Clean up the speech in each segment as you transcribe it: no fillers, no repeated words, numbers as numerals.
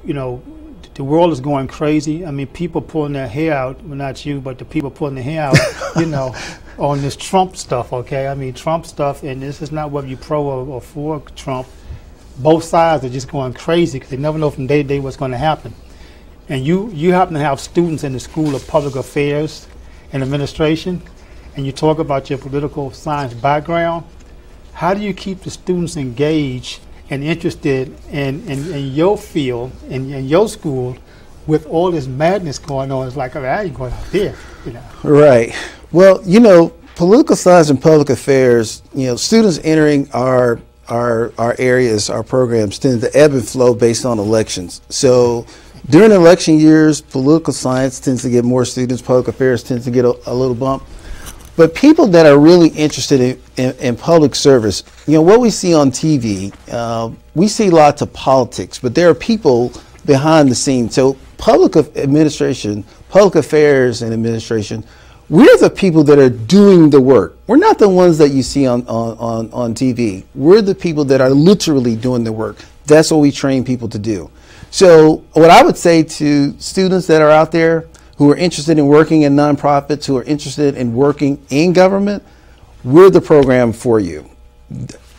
you know, the world is going crazy. I mean, people pulling their hair out, well, not you, but the people pulling their hair out, you know, on this Trump stuff, okay? I mean, Trump stuff, and this is not whether you're pro or for Trump. Both sides are just going crazy because they never know from day to day what's going to happen. And you happen to have students in the School of Public Affairs and Administration, and you talk about your political science background. How do you keep the students engaged and interested in your field, in your school, with all this madness going on? It's like, oh, I ain't going out there, you know. Right. Well, you know, political science and public affairs, you know, students entering our areas, our programs tend to ebb and flow based on elections. So during election years, political science tends to get more students, public affairs tends to get a little bump. But people that are really interested in public service, you know, what we see on TV, we see lots of politics, but there are people behind the scenes. So public administration, public affairs and administration, we're the people that are doing the work. We're not the ones that you see on TV. We're the people that are literally doing the work. That's what we train people to do. So what I would say to students that are out there who are interested in working in nonprofits, who are interested in working in government, we're the program for you.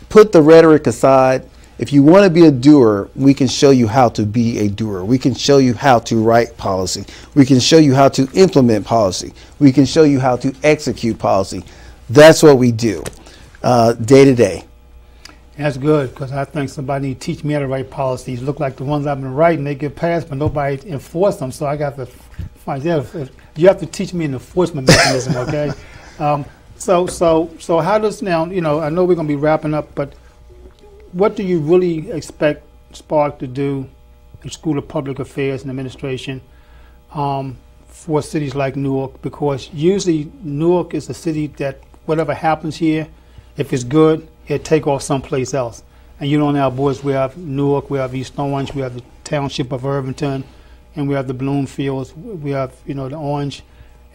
Put the rhetoric aside. If you want to be a doer, we can show you how to be a doer. We can show you how to write policy. We can show you how to implement policy. We can show you how to execute policy. That's what we do day to day. That's good, because I think somebody need to teach me how to write policies. Look like the ones I've been writing, they get passed, but nobody enforce them. So I got to find you have to teach me an enforcement mechanism, okay? So how does now, you know, I know we're going to be wrapping up, but what do you really expect SPAA to do in School of Public Affairs and Administration for cities like Newark? Because usually Newark is a city that whatever happens here, if it's good, it'll take off someplace else. And you know, now, boys, we have Newark, we have East Orange, we have the Township of Irvington, and we have the Bloomfields, we have, you know, the Orange.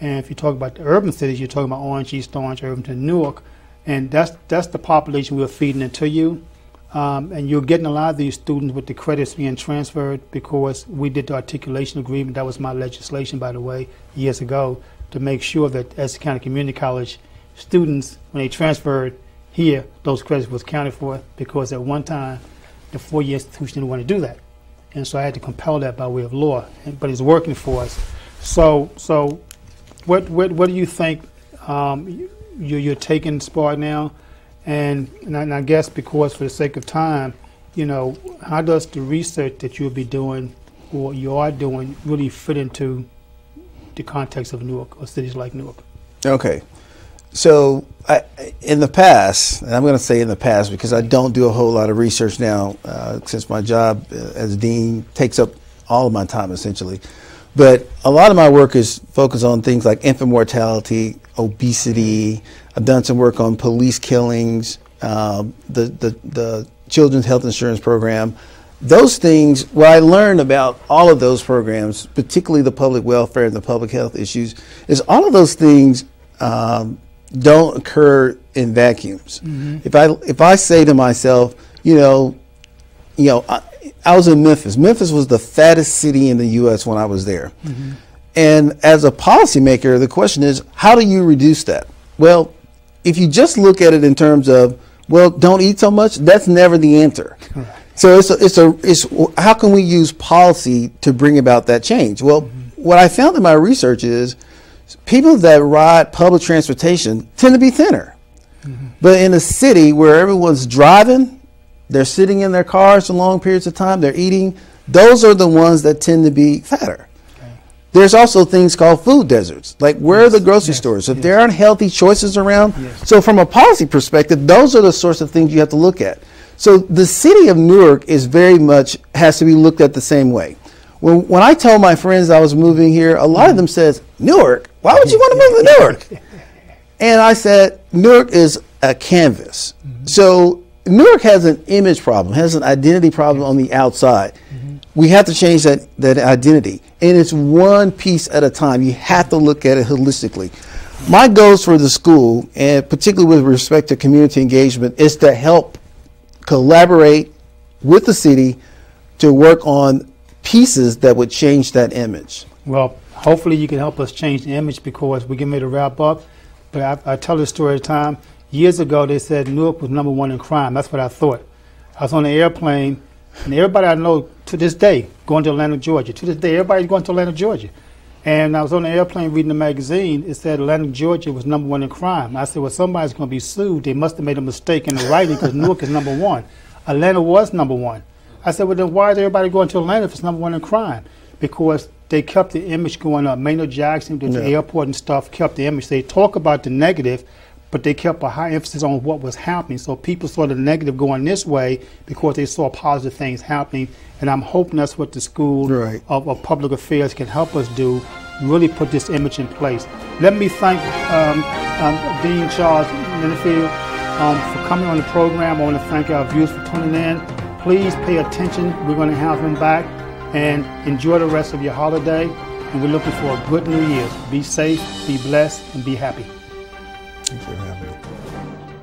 And if you talk about the urban cities, you're talking about Orange, East Orange, Irvington, Newark. And that's the population we're feeding into you. And you're getting a lot of these students with the credits being transferred because we did the articulation agreement. That was my legislation, by the way, years ago, to make sure that Essex County Community College students, when they transferred here, those credits was counted for, because at one time, the four-year institution didn't want to do that. And so I had to compel that by way of law, but it's working for us. So what do you think you're taking SPAA now? And I guess, because for the sake of time, you know, how does the research that you'll be doing or you are doing really fit into the context of Newark or cities like Newark? Okay. So in the past, and I'm going to say in the past because I don't do a whole lot of research now since my job as dean takes up all of my time essentially. But a lot of my work is focused on things like infant mortality, obesity. I've done some work on police killings, the Children's Health Insurance Program. Those things, what I learned about all of those programs, particularly the public welfare and the public health issues, is all of those things don't occur in vacuums. Mm-hmm. If I say to myself, I was in Memphis. Memphis was the fattest city in the U.S. when I was there. Mm-hmm. And as a policymaker, the question is, how do you reduce that? Well, if you just look at it in terms of, well, don't eat so much, that's never the answer. Right. So it's how can we use policy to bring about that change? Well, what I found in my research is people that ride public transportation tend to be thinner. Mm-hmm. But in a city where everyone's driving, they're sitting in their cars for long periods of time, they're eating, those are the ones that tend to be fatter. Okay. There's also things called food deserts, like where are the grocery stores? If there aren't healthy choices around, so from a policy perspective, those are the sorts of things you have to look at. So the city of Newark is very much, has to be looked at the same way. When I told my friends I was moving here, a lot of them says, Newark? Why would you want to move to Newark? And I said, Newark is a canvas. Mm-hmm. So Newark has an image problem, has an identity problem on the outside. Mm-hmm. We have to change that identity. And it's one piece at a time. You have to look at it holistically. My goals for the school, and particularly with respect to community engagement, is to help collaborate with the city to work on pieces that would change that image? Well, hopefully you can help us change the image, because we're getting ready to wrap up. But I tell this story all the time. Years ago, they said Newark was #1 in crime. That's what I thought. I was on an airplane, and everybody I know to this day going to Atlanta, Georgia. To this day, everybody's going to Atlanta, Georgia. And I was on the airplane reading the magazine. It said Atlanta, Georgia was #1 in crime. I said, well, somebody's going to be sued. They must have made a mistake in the writing, because Newark is #1. Atlanta was #1. I said, well, then why is everybody going to Atlanta if it's #1 in crime? Because they kept the image going up. Maynard Jackson, the airport and stuff, kept the image. They talk about the negative, but they kept a high emphasis on what was happening. So people saw the negative going this way because they saw positive things happening. And I'm hoping that's what the School of Public Affairs can help us do, really put this image in place. Let me thank Dean Charles Menifield for coming on the program. I want to thank our viewers for tuning in. Please pay attention. We're going to have him back, and enjoy the rest of your holiday. And we're looking for a good New Year's. Be safe, be blessed, and be happy. Thanks for having me.